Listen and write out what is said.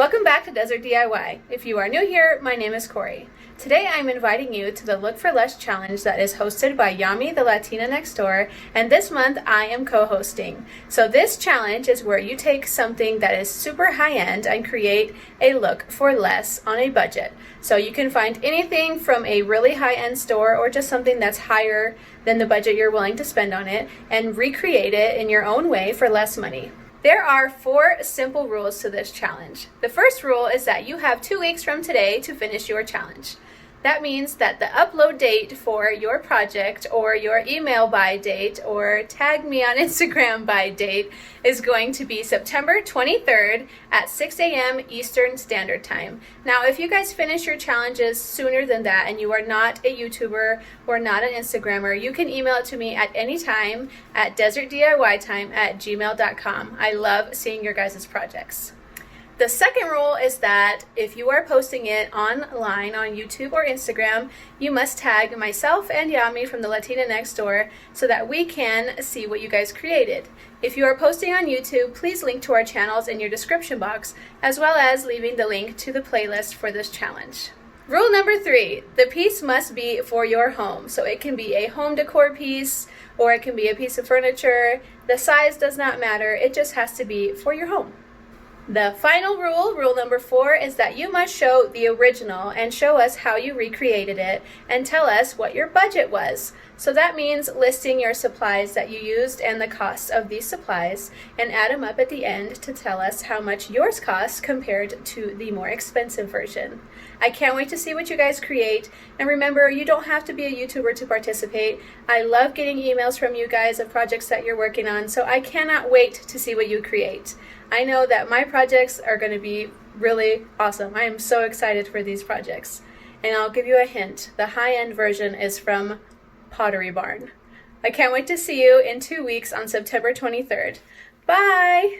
Welcome back to Desert DIY. If you are new here, my name is Corey. Today I'm inviting you to the Look for Less challenge that is hosted by Yami, the Latina next door, and this month I am co-hosting. So this challenge is where you take something that is super high-end and create a look for less on a budget. So you can find anything from a really high-end store or just something that's higher than the budget you're willing to spend on it and recreate it in your own way for less money. There are 4 simple rules to this challenge. The first rule is that you have 2 weeks from today to finish your challenge. That means that the upload date for your project or your email by date or tag me on Instagram by date is going to be September 23rd at 6 a.m. Eastern Standard Time. Now, if you guys finish your challenges sooner than that and you are not a YouTuber or not an Instagrammer, you can email it to me at any time at desertdiytime@gmail.com. I love seeing your guys' projects. The second rule is that if you are posting it online on YouTube or Instagram, you must tag myself and Yami from the Latina Next Door so that we can see what you guys created. If you are posting on YouTube, please link to our channels in your description box, as well as leaving the link to the playlist for this challenge. Rule number 3, the piece must be for your home. So it can be a home decor piece or it can be a piece of furniture. The size does not matter, it just has to be for your home. The final rule, rule number 4, is that you must show the original and show us how you recreated it and tell us what your budget was. So that means listing your supplies that you used and the costs of these supplies and add them up at the end to tell us how much yours costs compared to the more expensive version. I can't wait to see what you guys create. And remember, you don't have to be a YouTuber to participate. I love getting emails from you guys of projects that you're working on, so I cannot wait to see what you create. I know that my projects are going to be really awesome. I am so excited for these projects. And I'll give you a hint. The high-end version is from Pottery Barn. I can't wait to see you in 2 weeks on September 23rd. Bye!